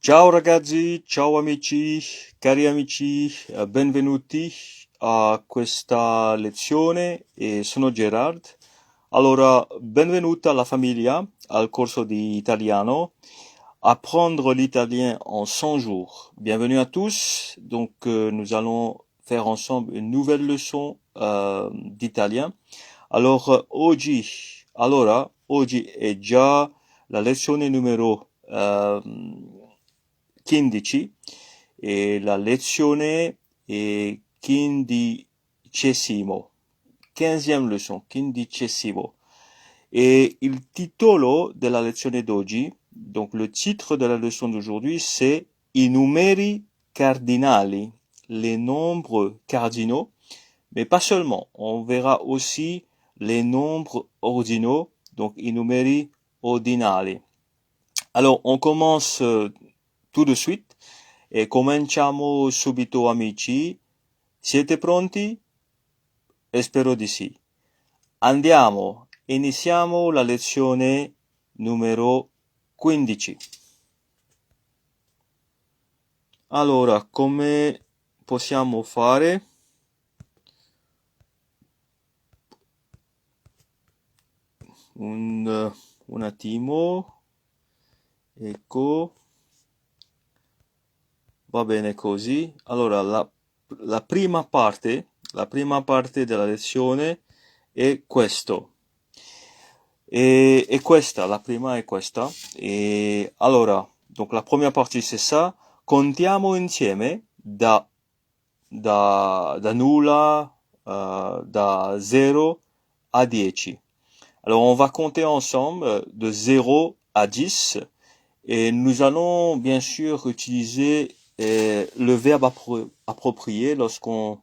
Ciao ragazzi, ciao amici, cari amici, benvenuti a questa lezione e sono Gerard. Allora, benvenuta alla famiglia al corso di italiano. Apprendre l'italien en 100 jours. Bienvenue à tous. Donc, nous allons faire ensemble une nouvelle leçon d'italien. Oggi è già la lezione numero 15 e la lezione è quindicesimo, 15e leçon, quindicesimo. Et il titolo della lezione d'oggi, donc le titre de la leçon d'aujourd'hui, c'est I numeri cardinali, les nombres cardinaux, mais pas seulement. On verra aussi les nombres ordinaux, donc i numeri ordinali. Alors, on commence tout de suite e cominciamo subito amici. Siete pronti? Spero di sì. Andiamo, iniziamo la lezione numero 15. Allora, come possiamo fare? Un attimo. Ecco. Va bene così. Allora, la prima parte della lezione è questo. Et questa, la prima è questa. E allora, donc la première partie c'est ça. Contiamo insieme da nulla, da 0 à 10. Alors on va compter ensemble de 0 à 10 et nous allons bien sûr utiliser le verbe approprié lorsqu'on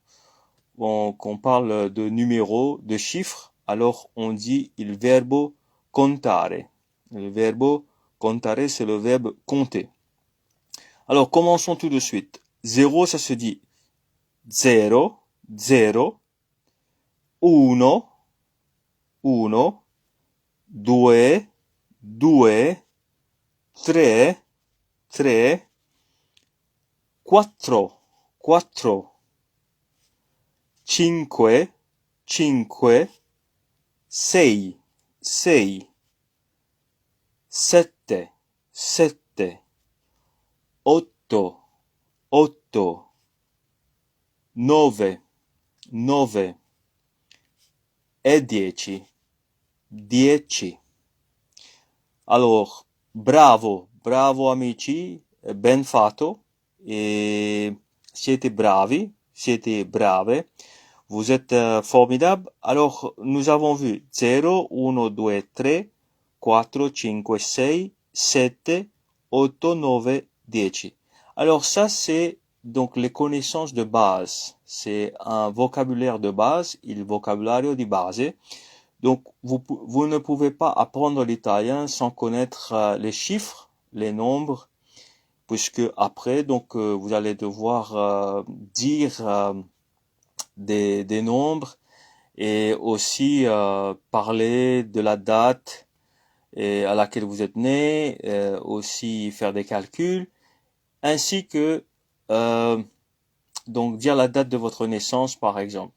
qu'on parle de numéros, de chiffres. Alors on dit il verbo contare. Le verbo contare, c'est le verbe compter. Alors commençons tout de suite. 0, ça se dit 0, 0, 1, 1, 2, 2, 3, 3, 4, 4, 5, 5, 6, 6, 7, 7, 8, 8, 9, 9 e 10, 10. Alors, bravo, bravo amici, ben fatto, et siete bravi, siete brave, vous êtes formidables. Alors, nous avons vu 0, 1, 2, 3, 4, 5, 6, 7, 8, 9, 10. Alors ça, c'est donc les connaissances de base. C'est un vocabulaire de base, il vocabulario di base. Donc, vous ne pouvez pas apprendre l'italien sans connaître les chiffres, les nombres, puisque après, donc, vous allez devoir dire des nombres et aussi parler de la date à laquelle vous êtes né, aussi faire des calculs, ainsi que donc dire la date de votre naissance, par exemple.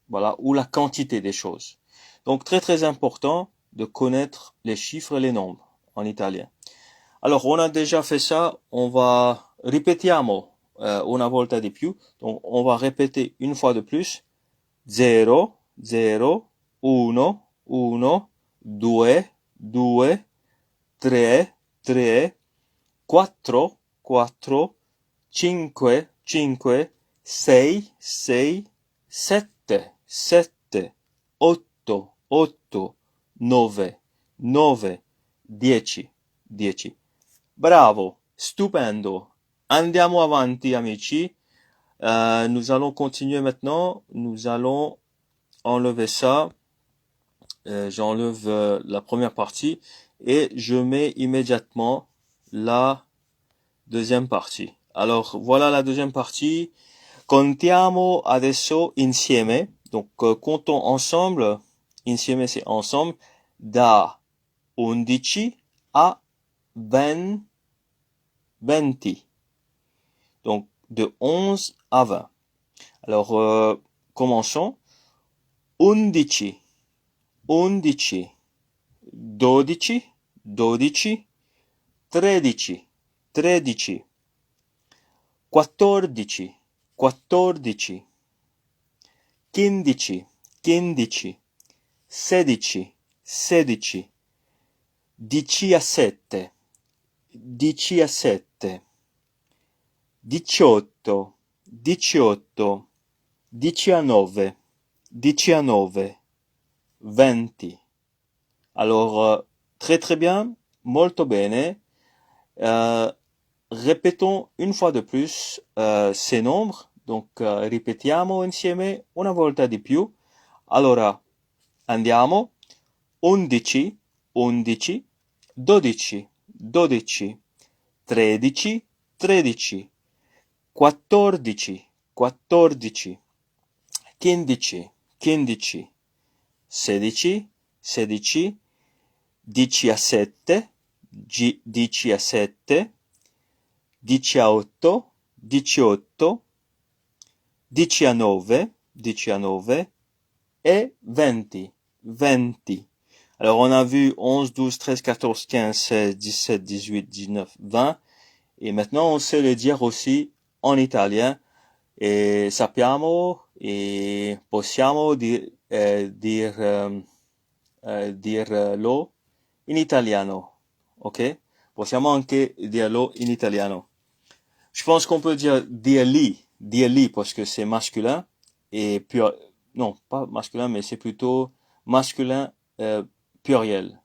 Voilà, ou la quantité des choses. Donc très très important de connaître les chiffres et les nombres en italien. Alors on a déjà fait ça, on va ripetiamo una volta di più. Donc on va répéter une fois de plus. 0, 0, 1, 1, 2, 2, 3, 3, 4, 4, 5, 5, 6, 6, 7, 7, 8, 8, 9, 9, 10, 10. Bravo, stupendo. Andiamo avanti, amici. Nous allons continuer maintenant. Nous allons enlever ça. J'enlève la première partie et je mets immédiatement la deuxième partie. Alors, voilà la deuxième partie. Contiamo adesso insieme. Donc, comptons ensemble. Insieme, c'est ensemble. Da 11 a 22. 20. Donc, de 11 à 20. Alors, commençons. 11, 11, 12, 12, 13, 13, 14, 14, 15, 15, 16, 16, 17, 17, 18, 18, 19, 19, 20. Alors, très très bien, molto bene. Répétons une fois de plus ces nombres. Donc, ripetiamo insieme una volta di più. Allora, andiamo. 11, 11, 12, 12, 13, 13, 14, 14, 15, 15, 16, 16, 17, 17, 18, 18, 19, 19 et 20, 20. Alors, on a vu 11, 12, 13, 14, 15, 16, 17, 18, 19, 20. Et maintenant, on sait le dire aussi en italien. E sappiamo e possiamo dirlo in italiano. Ok? Possiamo anche dirlo in italiano. Je pense qu'on peut dirli parce que c'est masculin et puis non, pas masculin, mais c'est plutôt masculin pluriel.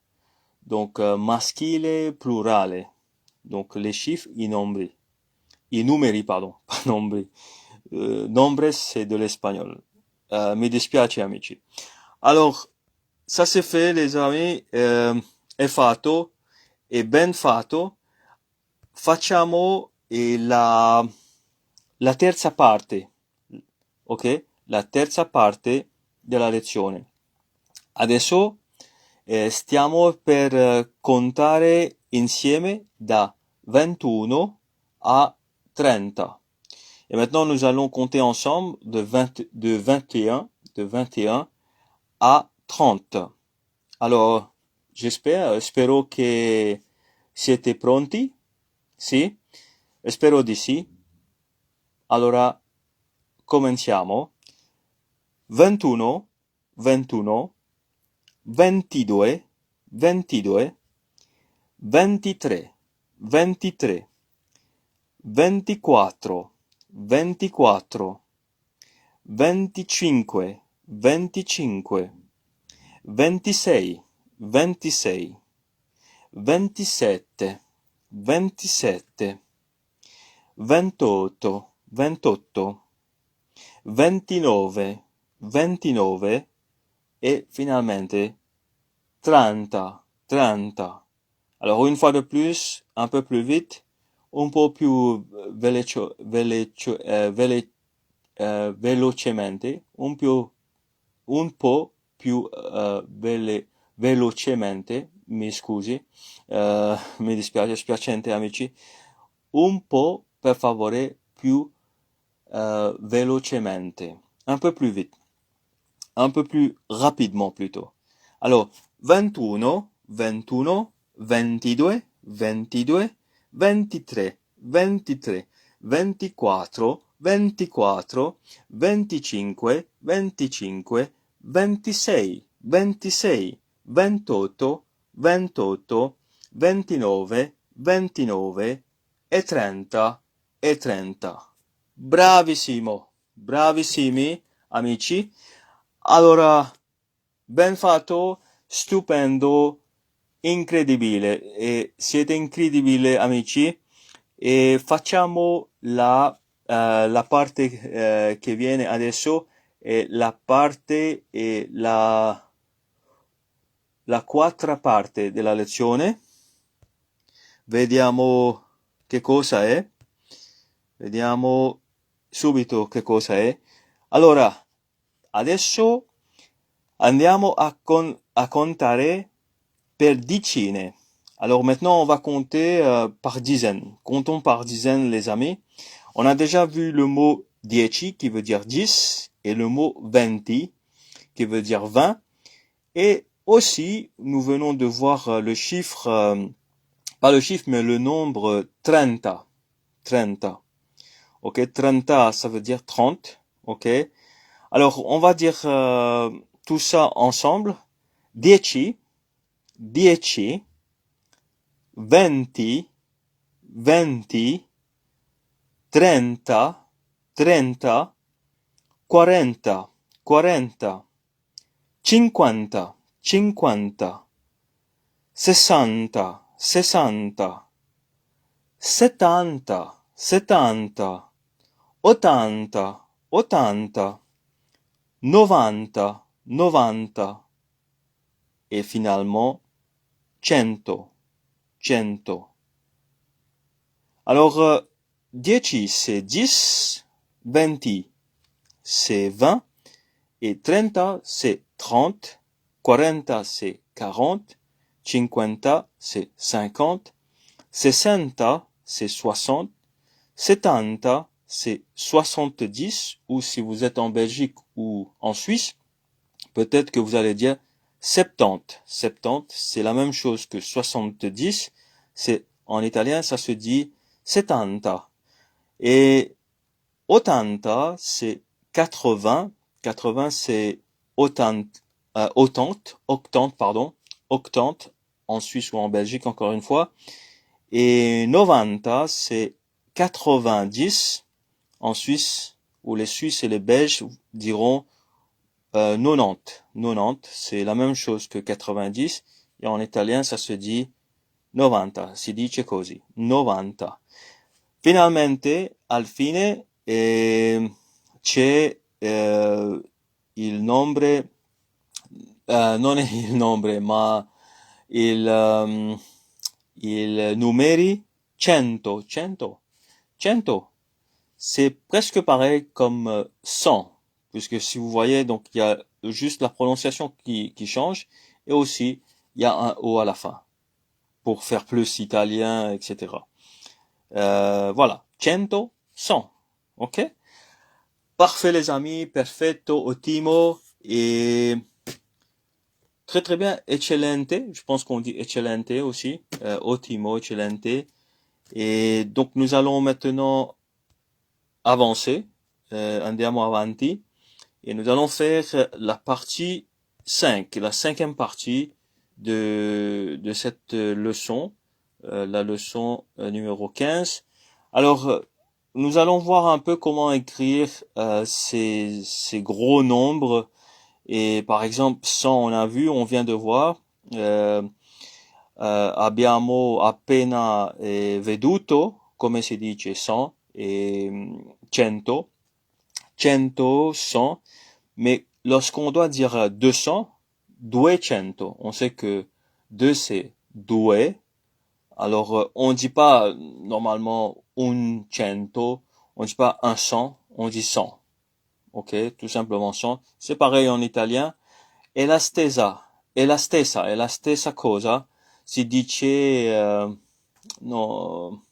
Donc maschile plurale. Donc les chiffres, i numeri, pardon, pas nombri. Nombres, c'est de l'espagnol. Mi dispiace, amici. Alors, ça c'est fait, les amis. È fatto, è ben fatto. Facciamo la terza parte, ok? La terza parte della lezione. Adesso stiamo per contare insieme da 21 a 30. Et maintenant, nous allons compter ensemble de 21 à 30. Alors, spero che siete pronti? Sì? Spero di sì. Allora, cominciamo. 21, 21, 22, 22, 23, 23, 24, 24, 25, 25, 26, 26, 27, 27, 28, 28, 29, 29 et finalement 30, 30. Alors une fois de plus, un peu plus vite, un po' più velocemente, un po' più velocemente, mi scusi, mi dispiace, spiacente amici, un po' per favore più velocemente, un peu plus vite, un peu plus rapidement plutôt. Alors, 21, 21, 22, 22, 23, 23, 24, 24, 25, 25, 26, 26, 28, 28, 29, 29 e 30 e 30. Bravissimo, bravissimi amici. Allora, ben fatto, stupendo, incredibile. E siete incredibili amici. E facciamo la parte che viene adesso, la parte e la quarta parte della lezione. Vediamo che cosa è. Vediamo subito che cosa è. Allora, adesso andiamo a contare per decine. Alors maintenant, on va compter par dizaines. Comptons par dizaines, les amis. On a déjà vu le mot 10 qui veut dire 10 et le mot 20 qui veut dire 20. Et aussi, nous venons de voir le chiffre, pas le chiffre, mais le nombre 30. 30. Ok, 30, ça veut dire 30. Ok. Alors, on va dire tout ça ensemble. 10, 10, 20, 20, 30, 30, 40, 40, 50, 50, 60, 60, 70, 70, 80, 80, 90, 90 et finalement 100, 100. Alors, 10 c'est 10, 20 c'est 20 et 30 c'est 30, 40 c'est 40, 50 c'est 50, 60 c'est 60, 70 c'est 70 ou si vous êtes en Belgique ou en Suisse, peut-être que vous allez dire 70. 70 c'est la même chose que 70, c'est en italien ça se dit 70. Et 80 c'est 80, 80 c'est 80, octante en Suisse ou en Belgique encore une fois. Et 90 c'est 90 en Suisse, où les Suisses et les Belges diront 90. 90 c'est la même chose que 90 et en italien ça se dit 90, si dice così, 90. Finalmente, al fine, c'è il nombre, non è il nombre, ma il numeri 100, 100, 100. C'est presque pareil comme 100, puisque si vous voyez, donc il y a juste la prononciation qui change, et aussi il y a un O à la fin, pour faire plus italien, etc. Voilà, 100, 100, ok? Parfait les amis, perfetto, ottimo, et très très bien, eccellente, je pense qu'on dit eccellente aussi, ottimo, eccellente, et donc nous allons maintenant avancer, andiamo avanti, et nous allons faire la partie 5, la cinquième partie de cette leçon, la leçon numéro 15. Alors, nous allons voir un peu comment écrire ces gros nombres. Et par exemple, 100, on vient de voir. Abbiamo appena veduto, come si dice 100 et 100. 100, 100. Mais lorsqu'on doit dire 200, 200, on sait que 2 c'est due. Alors, on dit pas normalement un cento, on dit pas un 100, on dit 100. Ok, tout simplement 100. C'est pareil en italien. E la stessa cosa si dice no,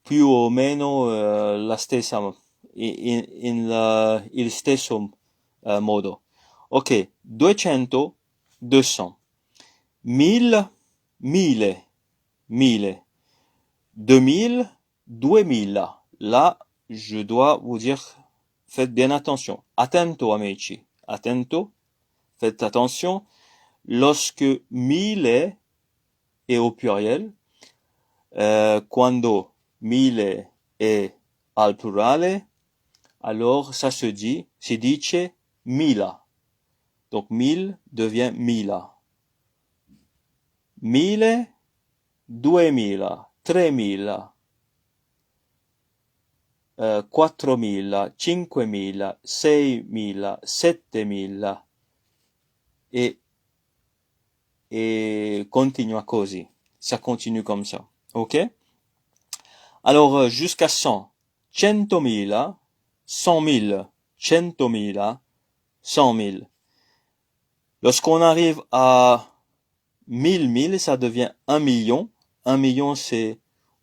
più o meno la stessa il stesso modo. Ok, 200, 200. 1000, 1000, 1000. 2000, 2000. Là, je dois vous dire, faites bien attention. Attento, amici. Attento. Faites attention. Lorsque 1000 est au pluriel, quando 1000 est al plurale, alors ça se dit, si dice mila. Donc 1000 devient mila. 1000, 2000, 3000, 4000, 5000, 6000, 7000 et continua così. Ça continue comme ça. Ok? Alors, jusqu'à 100. 100.000, 100.000, 100.000, 100.000. Lorsqu'on arrive à 1000, ça devient 1 million. 1 million, c'est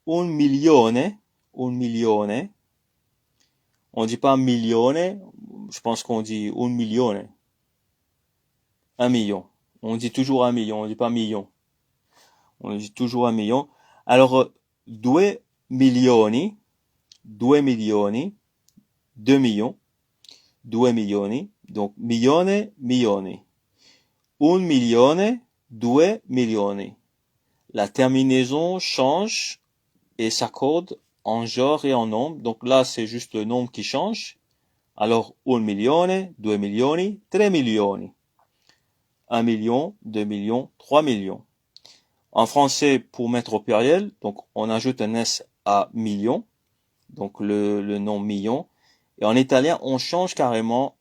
un milione. Un milione. On dit pas milione. Je pense qu'on dit un milione. 1 million. On dit toujours 1 million. On dit pas million. On dit toujours 1 million. Alors, 2 milioni. 2 milioni. 2 millions. 2 milioni. Donc, milione, milioni. 1 milione, 2 milioni. La terminaison change et s'accorde en genre et en nombre. Donc là, c'est juste le nombre qui change. Alors, 1 milione, 2 milioni, 3 milioni. 1 million, 2 millions, 3 millions. En français, pour mettre au pluriel, donc on ajoute un S à million, donc le nom million. Et en italien, on change carrément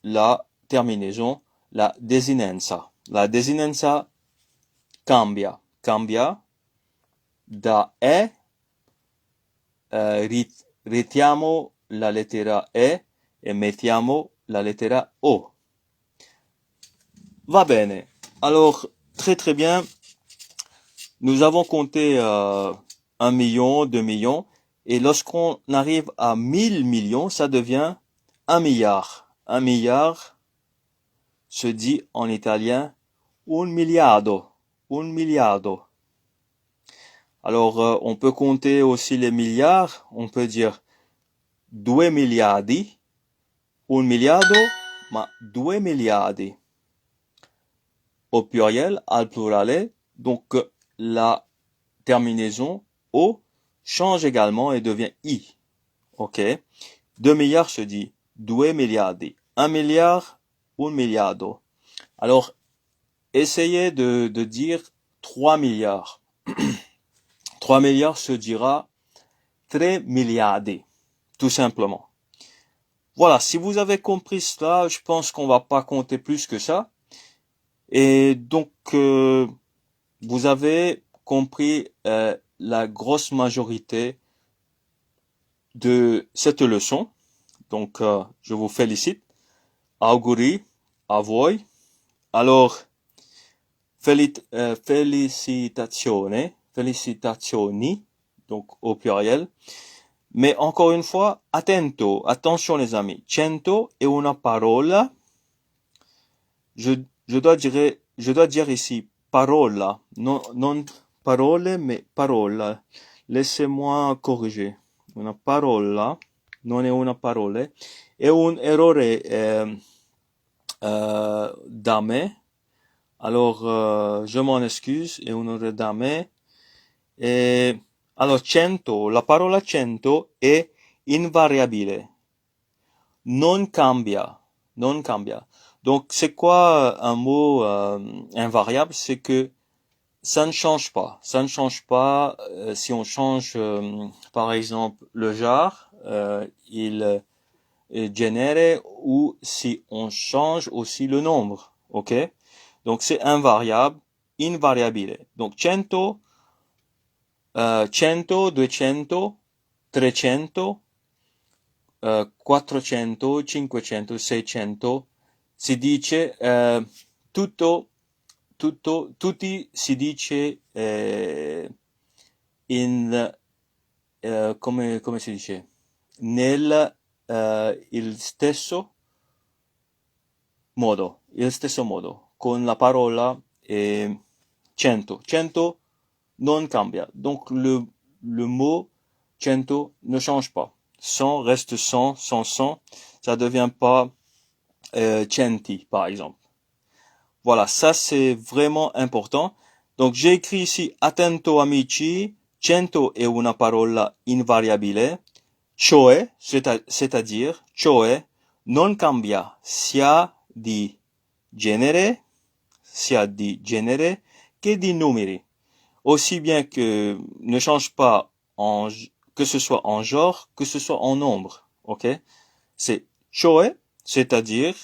la terminaison, la desinenza. La desinenza cambia. Cambia da E, ritiamo la lettera E e mettiamo la lettera O. Va bene. Alors, très très bien. Nous avons compté 1 million, 2 millions. Et lorsqu'on arrive à 1000 millions, ça devient 1 milliard. 1 milliard se dit en italien un miliardo. Un miliardo. Alors, on peut compter aussi les milliards. On peut dire 2 miliardi. Un miliardo, ma 2 miliardi. Au pluriel, al plurale. Donc, la terminaison O change également et devient I. Ok? 2 milliards se dit 2 miliardi. 1 milliard, un miliardo. Alors, essayez de dire 3 milliards. 3 milliards se dira 3 miliardi. Tout simplement. Voilà, si vous avez compris cela, je pense qu'on va pas compter plus que ça. Et donc, vous avez compris la grosse majorité de cette leçon. Donc, je vous félicite. Auguri a voi. Alors, felicitazioni, donc au pluriel. Mais encore une fois, attento, attention les amis. Cento è una parola. Je dois dire ici parola, non parole, mais parola. Laissez-moi corriger. Una parola, non è una parole. È un errore da me. Alors, je m'en excuse, è un errore da me. Alors, cento, la parola cento è invariabile. Non cambia. Non cambia. Donc, c'est quoi un mot invariable? C'est que ça ne change pas. Ça ne change pas si on change, par exemple, le genre, il genere, ou si on change aussi le nombre. Ok? Donc, c'est invariable, invariabile. Donc, cento, 200, 300, 400, 500, 600, si dice tutti si dice come si dice? Nel il stesso modo, con la parola 100. 100 non cambia. Donc le mot 100 ne change pas. 100 reste 100, 100, ça devient pas centi, par exemple. Voilà, ça c'est vraiment important. Donc j'ai écrit ici attento amici, 100 è una parola invariabile, cioè, c'est-à-dire, cioè, non cambia sia di genere che di numeri. Aussi bien que ne change pas que ce soit en genre, que ce soit en nombre. Ok? C'est cioè, c'est-à-dire,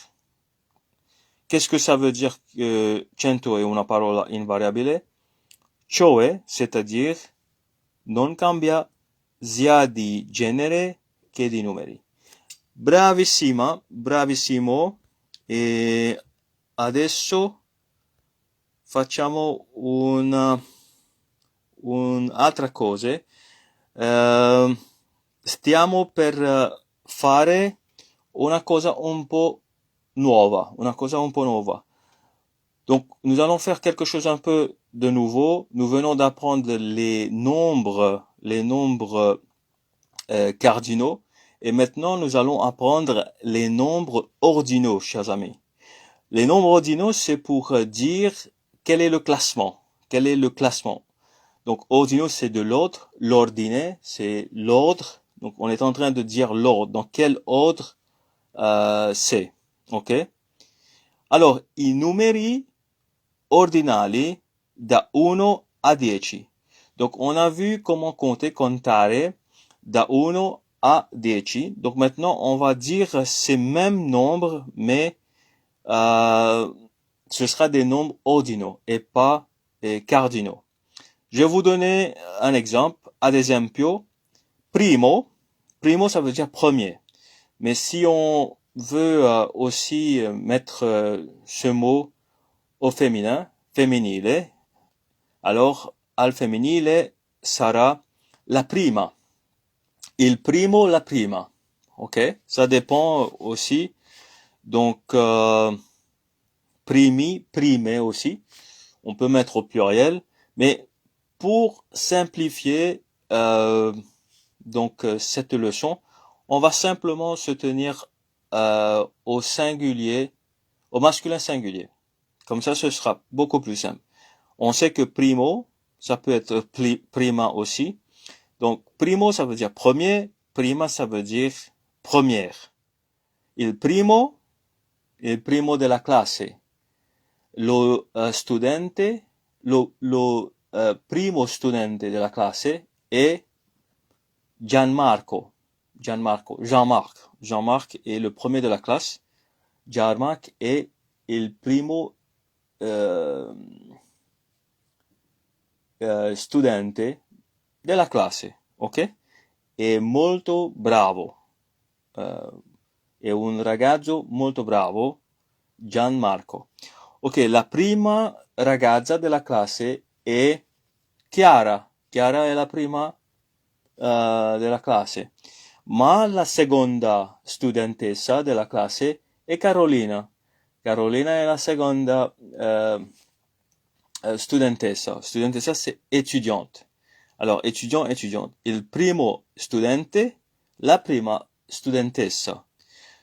qu'est-ce que ça veut dire que cento è una parola invariabile? Cioè, c'est-à-dire, non cambia sia di genere che di numeri. Bravissima, bravissimo. E adesso facciamo un'altra cosa. Stiamo per fare una cosa un po' nuova, Donc, nous allons faire quelque chose un peu de nouveau. Nous venons d'apprendre les nombres cardinaux. Et maintenant, nous allons apprendre les nombres ordinaux, chers amis. Les nombres ordinaux, c'est pour dire quel est le classement. Quel est le classement? Donc, ordinaux, c'est de l'ordre. L'ordine, c'est l'ordre. Donc, on est en train de dire l'ordre. Dans quel ordre c'est? Ok? Alors, i numeri ordinali da 1 a 10. Donc, on a vu comment contare da 1 à 10. Donc, maintenant, on va dire ces mêmes nombres, mais ce sera des nombres ordinaux et pas cardinaux. Je vais vous donner un exemple. Ad esempio, primo. Primo, ça veut dire premier. Mais si on veut aussi mettre ce mot au féminin, femminile, alors al femminile sarà la prima. Il primo, la prima. Ok? Ça dépend aussi. Donc, primi, prime aussi. On peut mettre au pluriel. Mais pour simplifier cette leçon, on va simplement se tenir au singulier, au masculin singulier. Comme ça, ce sera beaucoup plus simple. On sait que primo, ça peut être prima aussi. Donc, primo, ça veut dire premier. Prima, ça veut dire première. Il primo de la classe. Lo studente, lo primo studente della classe è Jean-Marc. Jean-Marc est le premier de la classe. Jean-Marc est il primo studente della classe, ok? È molto bravo. È un ragazzo molto bravo, Gianmarco. Ok, la prima ragazza della classe è Chiara. Chiara è la prima della classe. Ma la seconda studentessa della classe è Carolina. Carolina è la seconda studentessa. Studentessa, c'est étudiante. Alors, étudiant, étudiante. Il primo studente, la prima studentessa.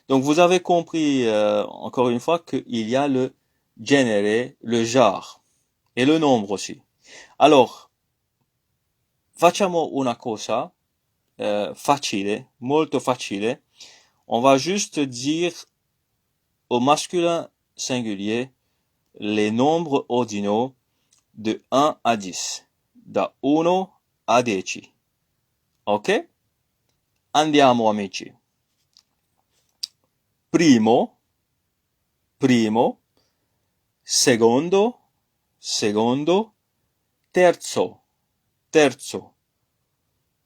Donc, vous avez compris, encore une fois, qu'il y a le genere, le genre, et le nombre aussi. Alors, facciamo una cosa facile, molto facile. On va juste dire au masculin singulier les nombres ordinaux de 1 à 10. Da 1 a 10. Ok? Andiamo, amici. Primo, secondo, terzo,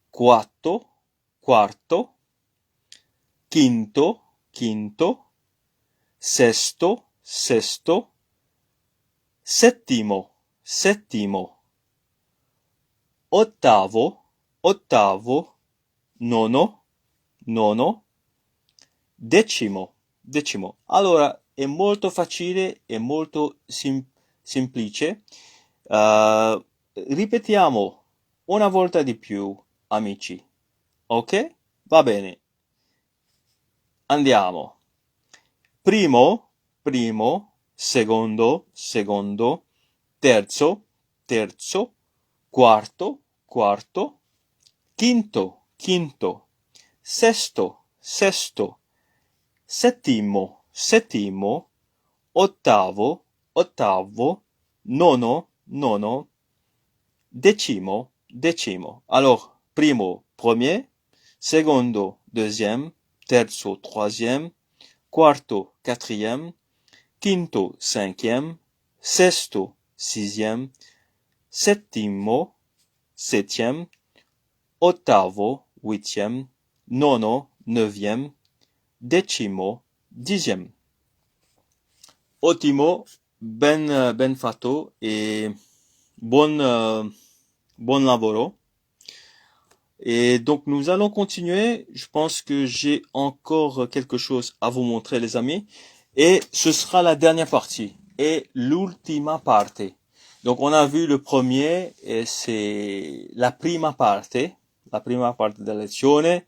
quarto, quinto, sesto, settimo, ottavo, nono, decimo. Allora, è molto facile, è molto semplice. Ripetiamo una volta di più, amici. Ok? Va bene. Andiamo. Primo, secondo, terzo, quarto, quinto, sesto, settimo, ottavo, nono, decimo. Alors, primo, premier, secondo, deuxième, terzo, troisième, quarto, quatrième, quinto, cinquième, sesto, sixième, settimo, septième, ottavo, huitième, nono, neuvième, decimo, dixième. Ottimo, ben fatto e bon lavoro. Et donc nous allons continuer. Je pense que j'ai encore quelque chose à vous montrer, les amis. Et ce sera la dernière partie. Et l'ultima parte. Donc on a vu le premier, et c'est la prima parte della lezione.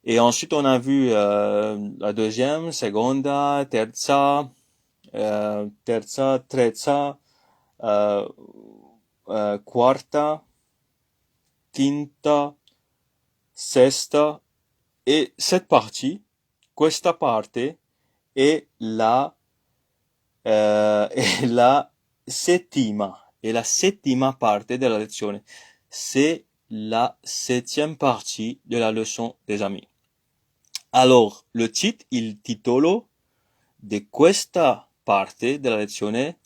Et ensuite on a vu la deuxième, seconda, terza, euh, quarta, quinta, sesta. Et cette partie, questa parte, è è la settima, è la settima parte della lezione. C'est la septième partie de la leçon, des amis. Alors, le titre, il titolo di questa parte della lezione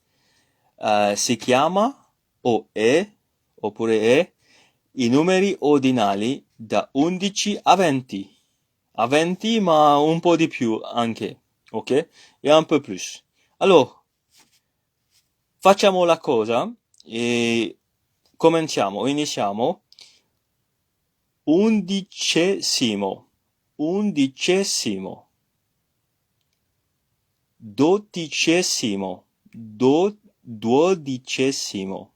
si chiama oppure è i numeri ordinali da 11 a 20. A 20, ma un po' di più anche, ok? E un peu plus. Allora, facciamo la cosa e iniziamo. Undicesimo, undicesimo, dodicesimo, duodicesimo,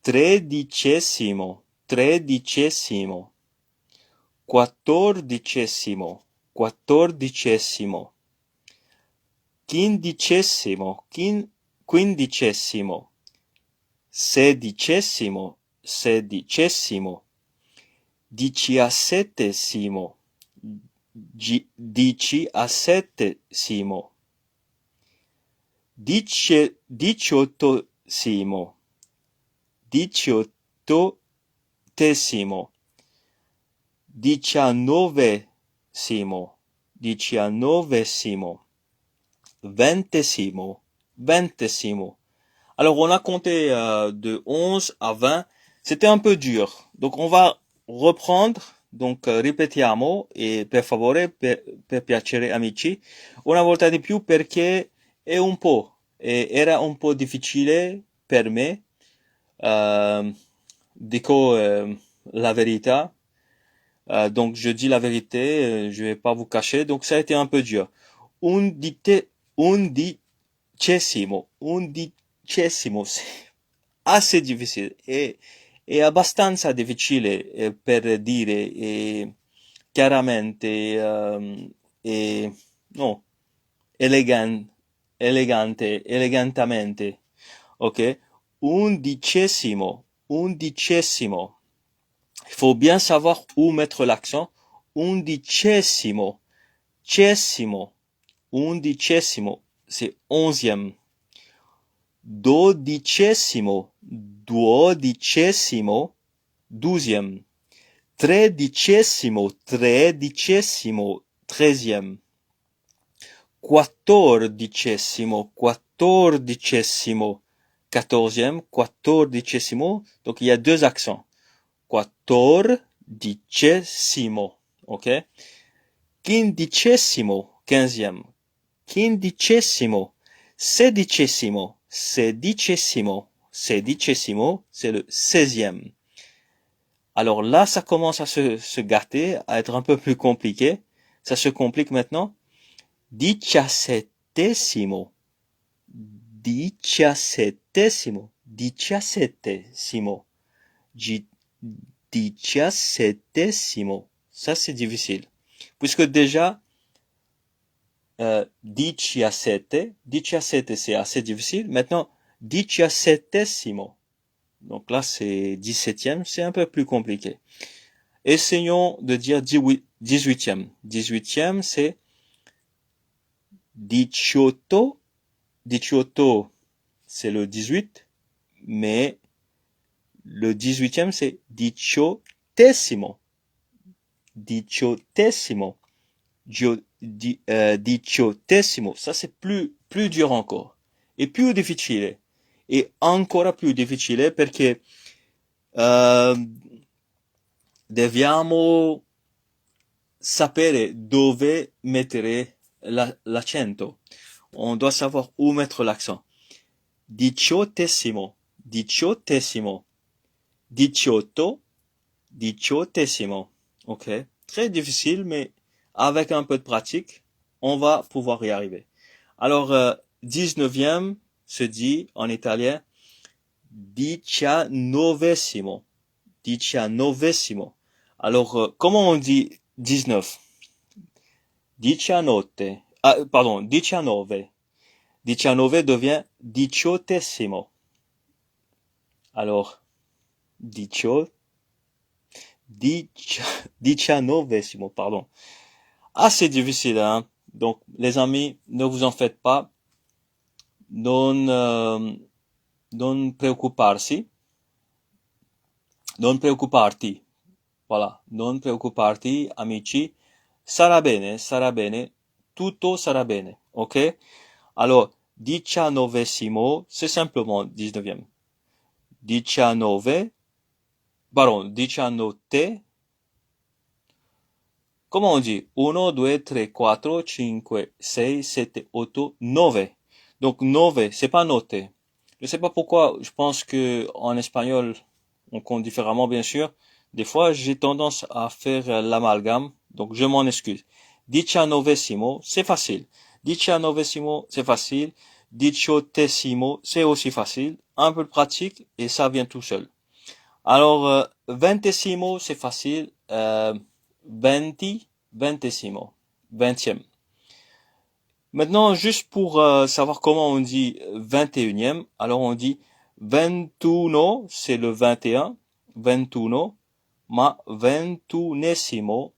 tredicesimo, tredicesimo, quattordicesimo, quattordicesimo, quindicesimo, quindicesimo, sedicesimo, sedicesimo, diciassettesimo, diciassettesimo, diciottesimo, diciottesimo, diciannovesimo, diciannovesimo, ventesimo, ventesimo. Alors on a compté de 11 à 20. C'était un peu dur. Donc on va reprendre. Donc ripetiamo e per favore, per piacere amici, una volta di più perché era un po' difficile per me. Dico la verità. Donc je dis la vérité, je vais pas vous cacher. Donc ça a été un peu dur. Undicesimo, undicesimo, assez difficile è abbastanza difficile per dire chiaramente no, elegantemente, ok? Undicesimo, undicesimo. Il faut bien savoir où mettre l'accent. Undicesimo, cesimo, undicesimo, c'est onzième. Dodicesimo, duodicesimo, douzième. Tredicesimo, tredicesimo, treizième. Quattordicesimo, quattordicesimo, quatorzième, quattordicesimo. Donc il y a deux accents. Quattordicesimo, ok? Quindicesimo, quinzième. Quindicesimo, sedicesimo, sedicesimo, sedicesimo, c'est le 16e. Alors là, ça commence à se gâter, à être un peu plus compliqué. Ça se complique maintenant. Diciassettesimo, diciassettesimo, diciassettesimo, diciassettesimo. Ça, c'est difficile. Puisque déjà, diciassette, c'est assez difficile. Maintenant, diciassettesimo. Donc là, c'est 17e, c'est un peu plus compliqué. Essayons de dire 18e. 18e, c'est diciotto. Diciotto, c'est le 18, mais le 18e, c'est diciottesimo. Diciottesimo. Diciottesimo. Ça, c'est plus dur encore. Et plus difficile. E ancora più difficile perché dobbiamo sapere dove mettere l'accento. on doit savoir où mettre l'accent. Diciottesimo, diciottesimo, diciotto, diciottesimo. Ok, très difficile, mais avec un peu de pratique, on va pouvoir y arriver. Alors, 19e se dit en italien diciannovesimo, diciannovesimo. Alors, comment on dit 19? Dicianotte. Ah, pardon, 19. 19 devient diciottesimo. Alors, dicio, diciannovesimo, pardon. Assez difficile, hein. Donc, les amis, ne vous en faites pas. Non preoccuparsi. Non preoccuparti. Voilà. Non preoccuparti, amici. Sarà bene. Tutto sarà bene. Ok? Alors, diciannovesimo, c'est simplement 19e. Diciannove, pardon, diciannotte. Comment on dit? 1, 2, 3, 4, 5, 6, 7, 8, 9. Donc 9, c'est pas noté. Je sais pas pourquoi, je pense que en espagnol, on compte différemment, bien sûr. Des fois, j'ai tendance à faire l'amalgame, donc je m'en excuse. Diciannovesimo, c'est facile. Diciannovesimo, c'est facile. Diciottesimo, c'est aussi facile. Un peu de pratique et ça vient tout seul. Alors, ventesimo, c'est facile. Ventesimo, 20e. Maintenant, juste pour savoir comment on dit 21e, alors on dit ventuno, c'est le 21, ventuno, ma ventunesimo,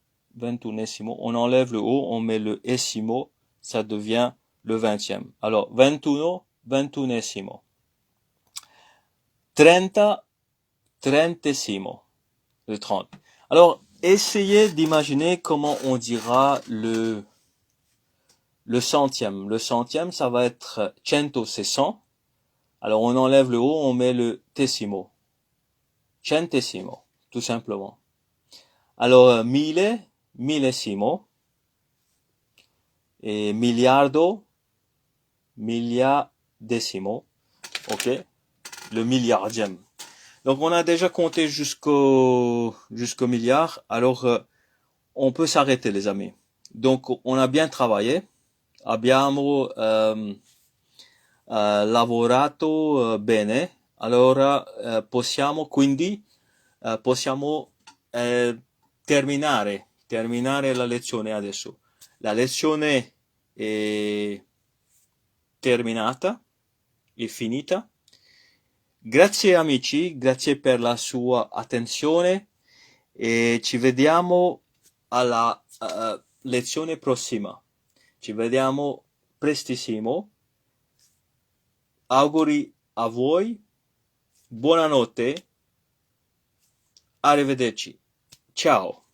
on enlève le O, on met le esimo, ça devient le 20e. Alors, ventuno, ventunesimo. 30, trentesimo, le 30. Alors, essayez d'imaginer comment on dira le centième. Le centième, ça va être cento, c'est 100. Alors, on enlève le O, on met le tesimo. Centesimo, tout simplement. Alors, mille, millesimo. Et miliardo, miliardesimo. Ok? Le milliardième. Donc, on a déjà compté jusqu'au milliard. Alors, on peut s'arrêter, les amis. Donc, on a bien travaillé. Abbiamo lavorato bene. Allora, possiamo quindi terminare la lezione adesso. La lezione è terminata, è finita. Grazie amici, grazie per la sua attenzione e ci vediamo alla lezione prossima. Ci vediamo prestissimo. Auguri a voi. Buonanotte. Arrivederci. Ciao.